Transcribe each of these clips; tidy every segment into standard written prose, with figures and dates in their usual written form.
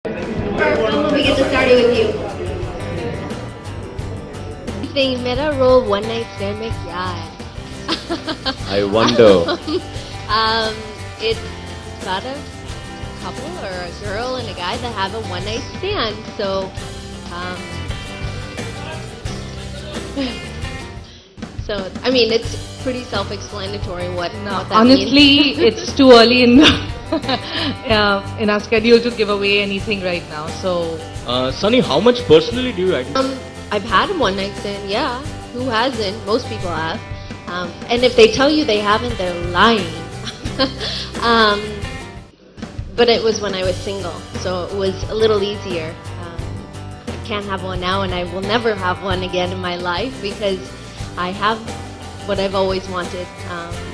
We get to start it with you. Think मेरा role one night stand में क्या है? I wonder. It's about a couple or a girl and a guy that have a one night stand. So, I mean, it's pretty self-explanatory what that Honestly, means. it's too early in in our schedule to give away anything right now. So, Sunny, how much personally do you identify? I've had a one night stand, yeah. Who hasn't? Most people have. And if they tell you they haven't, they're lying. But it was when I was single, so it was a little easier. I can't have one now, and I will never have one again in my life because I have what I've always wanted,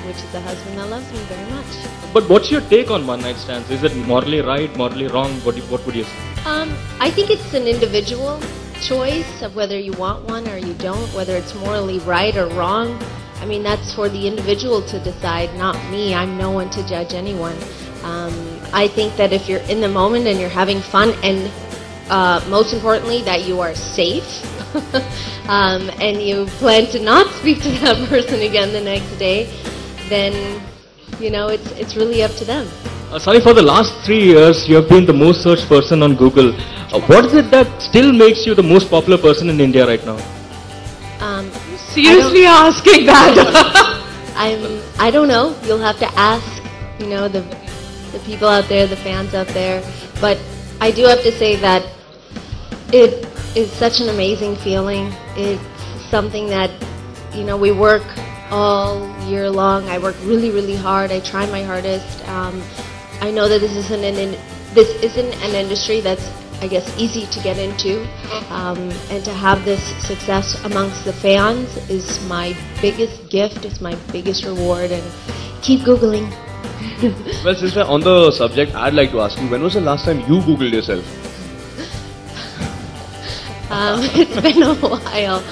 which is a husband that loves me very much. But what's your take on one night stands? Is it morally right, morally wrong? What would you say? I think it's an individual choice of whether you want one or you don't, whether it's morally right or wrong. I mean, that's for the individual to decide, not me. I'm no one to judge anyone. I think that if you're in the moment and you're having fun and most importantly that you are safe and you plan to not speak to that person again the next day, then, you know, it's really up to them. Sunny, for the last 3 years, you have been the most searched person on Google. What is it that still makes you the most popular person in India right now? seriously asking that? I don't know. You'll have to ask, you know, the people out there, the fans out there. But I do have to say that it is such an amazing feeling. It's something that, you know, we work all year long. I work really, really hard. I try my hardest. I know that this isn't an industry that's, I guess, easy to get into, and to have this success amongst the fans is my biggest gift. It's my biggest reward, and keep Googling. Well, since we're on the subject, I'd like to ask you, when was the last time you Googled yourself? It's been a while.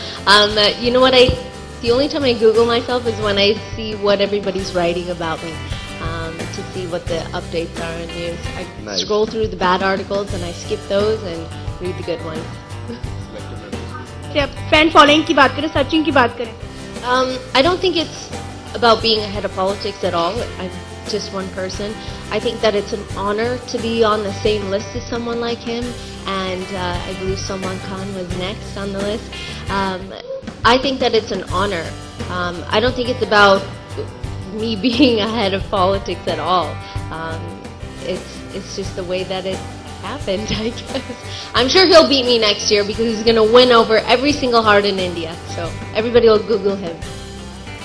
You know what? The only time I Google myself is when I see what everybody's writing about me, to see what the updates are in news. I scroll through the bad articles and I skip those and read the good ones. Fan following की बात करें, searching की बात करें. I don't think it's about being ahead of politics at all. I'm just one person. I think that it's an honor to be on the same list as someone like him, and I believe Salman Khan was next on the list. I think that it's an honor. I don't think it's about me being ahead of politics at all. It's just the way that it happened, I guess. I'm sure he'll beat me next year because he's going to win over every single heart in India. So everybody will Google him.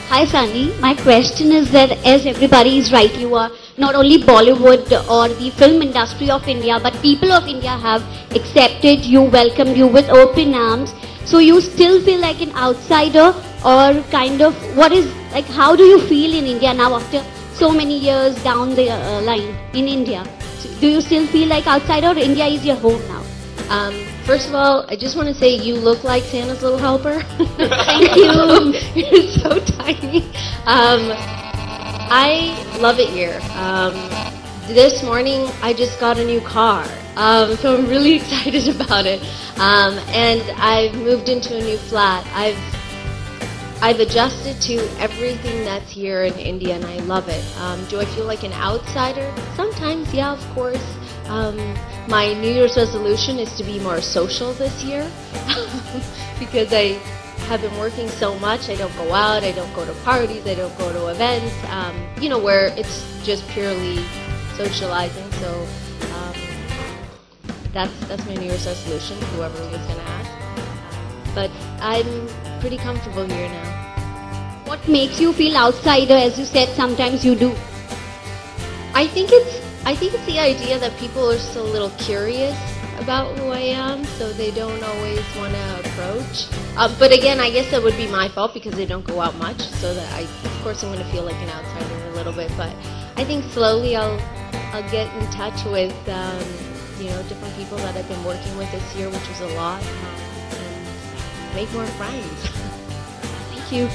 Hi Sunny, my question is that as everybody is right, you are not only Bollywood or the film industry of India, but people of India have accepted you, welcomed you with open arms. So you still feel like an outsider, or kind of, how do you feel in India now after so many years down the line in India? Do you still feel like outsider, or India is your home now? First of all, I just want to say you look like Santa's little helper. Thank you. You're so tiny. I love it here. This morning I just got a new car, so I'm really excited about it. And I've moved into a new flat. I've adjusted to everything that's here in India, and I love it. Do I feel like an outsider? Sometimes, yeah, of course. My New Year's resolution is to be more social this year because I have been working so much. I don't go out, I don't go to parties, I don't go to events, you know, where it's just purely socializing. So that's my New Year's resolution, whoever was going to ask. But I'm pretty comfortable here now. What makes you feel outsider? As you said, sometimes you do. I think it's the idea that people are still a little curious about who I am, so they don't always want to approach. But again, I guess that would be my fault because they don't go out much, so that of course I'm going to feel like an outsider a little bit. But I think slowly I'll get in touch with you know, different people that I've been working with this year, which was a lot, and make more friends. Thank you.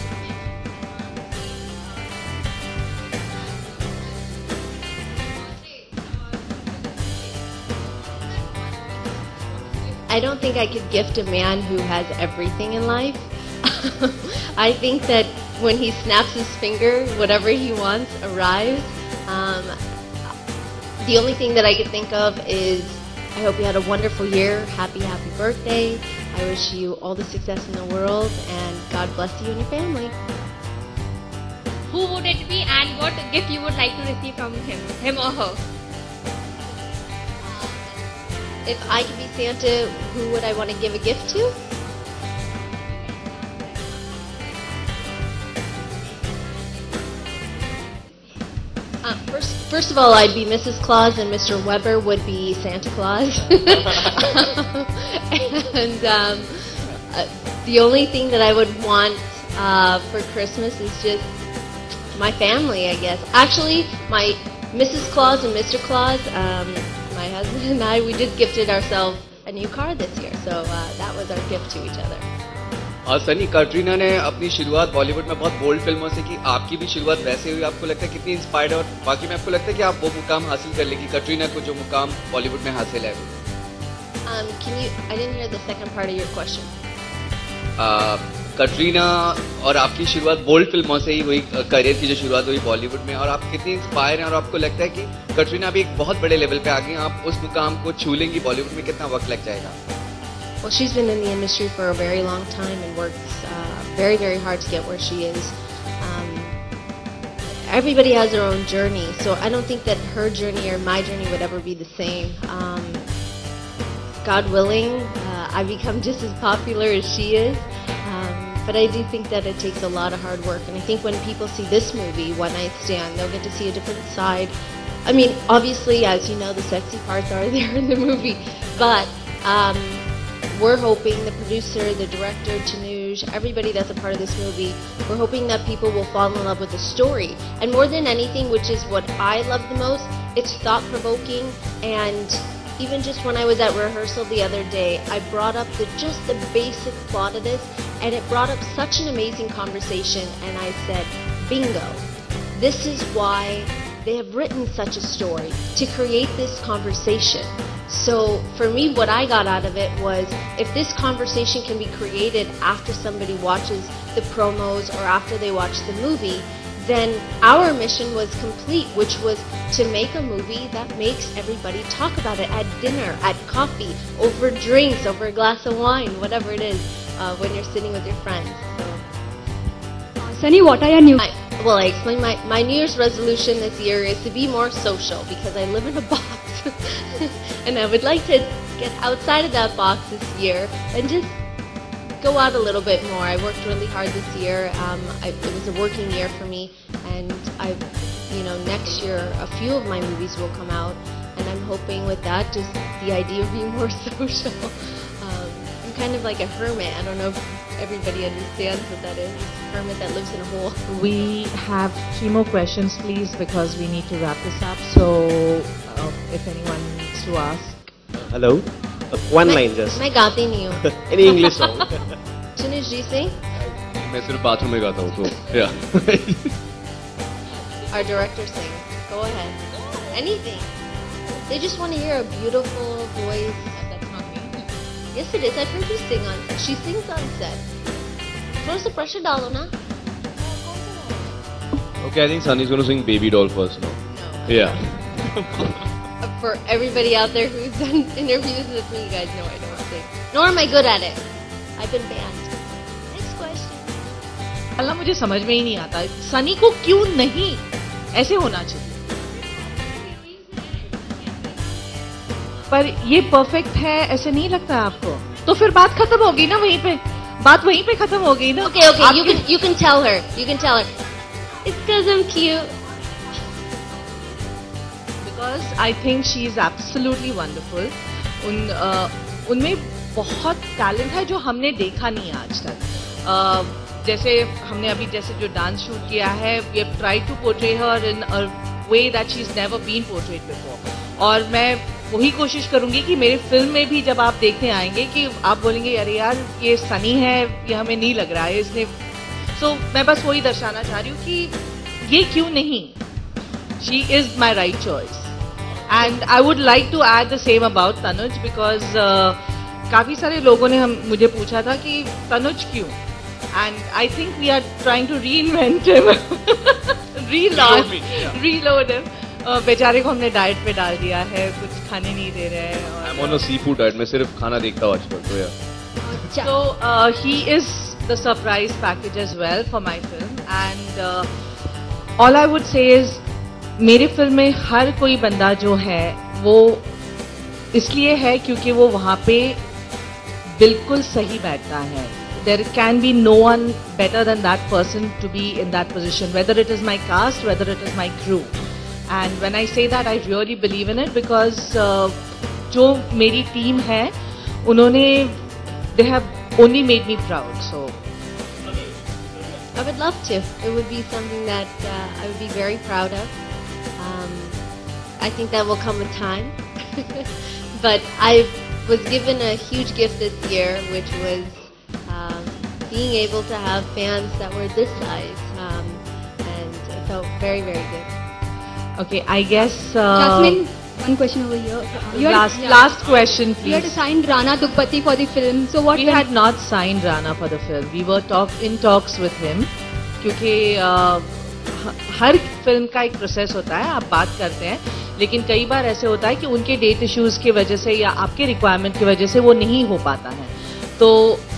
I don't think I could gift a man who has everything in life. I think that when he snaps his finger, whatever he wants arrives. The only thing that I could think of is I hope you had a wonderful year. Happy, happy birthday. I wish you all the success in the world, and God bless you and your family. Who would it be, and what gift you would like to receive from him or her? If I could be Santa, who would I want to give a gift to? First of all, I'd be Mrs. Claus, and Mr. Weber would be Santa Claus. And the only thing that I would want for Christmas is just my family, I guess. Actually, my Mrs. Claus and Mr. Claus, my husband and I, we just gifted ourselves a new car this year. So that was our gift to each other. और सनी, कैटरीना ने अपनी शुरुआत बॉलीवुड में बहुत bold फिल्मों से की, आपकी भी शुरुआत वैसे हुई. आपको लगता है कितनी इंस्पायर्ड, और बाकी में आपको लगता है कि आप वो मुकाम हासिल कर लेगी, कैटरीना को जो मुकाम बॉलीवुड में हासिल है? I didn't hear the second part of your question. Katrina और आपकी शुरुआत बोल्ड फिल्मों से ही हुई, करियर की जो शुरुआत हुई बॉलीवुड में, और आप कितनी इंस्पायर हैं, और आपको लगता है कि कैटरीना भी एक बहुत बड़े लेवल पे आ गई, आप उस मुकाम को छू लेंगी, बॉलीवुड में कितना वक्त लग जाएगा? Well, she's been in the industry for a very long time and works very, very hard to get where she is. Everybody has their own journey, so I don't think that her journey or my journey would ever be the same. God willing, I become just as popular as she is, but I do think that it takes a lot of hard work, and I think when people see this movie, One Night Stand, they'll get to see a different side. I mean, obviously, as you know, the sexy parts are there in the movie, but we're hoping, the producer, the director, Tanuj, everybody that's a part of this movie, we're hoping that people will fall in love with the story. And more than anything, which is what I love the most, it's thought-provoking. And even just when I was at rehearsal the other day, I brought up just the basic plot of this, and it brought up such an amazing conversation. And I said, bingo, this is why they have written such a story, to create this conversation. So for me, what I got out of it was, if this conversation can be created after somebody watches the promos or after they watch the movie, then our mission was complete, which was to make a movie that makes everybody talk about it at dinner, at coffee, over drinks, over a glass of wine, whatever it is, when you're sitting with your friends. So. Sunny, what are your new... Well, I explained my New Year's resolution this year is to be more social, because I live in a box. And I would like to get outside of that box this year and just go out a little bit more. I worked really hard this year. It was a working year for me, and next year a few of my movies will come out, and I'm hoping with that, just the idea of being more social. I'm kind of like a hermit. I don't know if everybody understands what that is. A hermit that lives in a hole. We have 3 more questions, please, because we need to wrap this up. So, if anyone needs to ask. Hello. One line just. मैं गाती नहीं हूँ. Any English song. Tanuj, do you sing? मैं सिर्फ bathroom में गाता हूँ, तो yeah. Our director sings. Go ahead. Anything. They just want to hear a beautiful voice. That's not me. Yes, it is. I've heard you sing on set. She sings on set. थोड़ा सा pressure डालो ना. Okay, I think Sunny's going to sing Baby Doll first now. No. Yeah. For everybody out there who's done interviews with me, you guys know I don't sing. Nor am I good at it. I've been banned. Next question. अल्लाह, मुझे समझ में ही नहीं आता, सनी को क्यों नहीं ऐसे होना चाहिए, पर ये परफेक्ट है, ऐसे नहीं लगता आपको? तो फिर बात खत्म होगी ना, वहीं पे बात वहीं पे खत्म हो गई ना. Okay, you can tell her. You can tell her. It's because I'm cute. Because I think she is absolutely wonderful. उनमें बहुत टैलेंट है जो हमने देखा नहीं है आज तक. जैसे हमने अभी जैसे जो डांस शूट किया है, we have tried to portray her in a way that she's never been portrayed before. और मैं वही कोशिश करूंगी कि मेरे फिल्म में भी जब आप देखने आएंगे कि आप बोलेंगे अरे यार ये सनी है, ये हमें नहीं लग रहा है इसने. So मैं बस वही दर्शाना चाह रही हूँ कि ये क्यों नहीं. She is my right choice. And I would like to add the same about Tanuj, because काफ़ी सारे लोगों ने मुझे पूछा था कि तनुज क्यों, and I think we are trying to reinvent him, reload him. बेचारे को हमने डाइट पे डाल दिया है, कुछ खाने नहीं दे रहे हैं। I'm on a seafood diet. मैं सिर्फ खाना देखता हूँ आजकल तो यार। So he is the surprise package as well for my film, and all I would say is मेरे फिल्म में हर कोई बंदा जो है वो इसलिए है क्योंकि वो वहाँ पे बिल्कुल सही बैठता है। There can be no one better than that person to be in that position, whether it is my cast, whether it is my crew. And when I say that, I really believe in it because जो मेरी team है उन्होंने they have only made me proud. So I would love to. It would be something that I would be very proud of. I think that will come with time. But I was given a huge gift this year, which was being able to have fans that were this size, and it felt very, very good. Okay, I guess. Jasmine, one question over here. Last question, please. You had signed Rana Dugpati for the film, so what? We had not signed Rana for the film. We were in talks with him, क्योंकि हर film का एक process होता है, आप बात करते हैं, लेकिन कई बार ऐसे होता है कि उनके डेट इश्यूज की वजह से या आपके रिक्वायरमेंट की वजह से वो नहीं हो पाता है। तो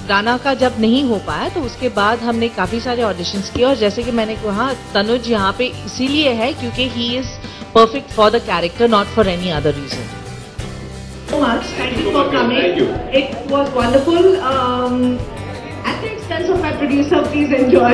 राना का जब नहीं हो पाया तो उसके बाद हमने काफ़ी सारे ऑडिशंस किए, और जैसे कि मैंने कहा तनुज यहाँ पे इसीलिए है क्योंकि he is perfect for the character, not for any other reason. So much. Thank you for coming. Thank you. It was wonderful. At the expense of my producer, please enjoy.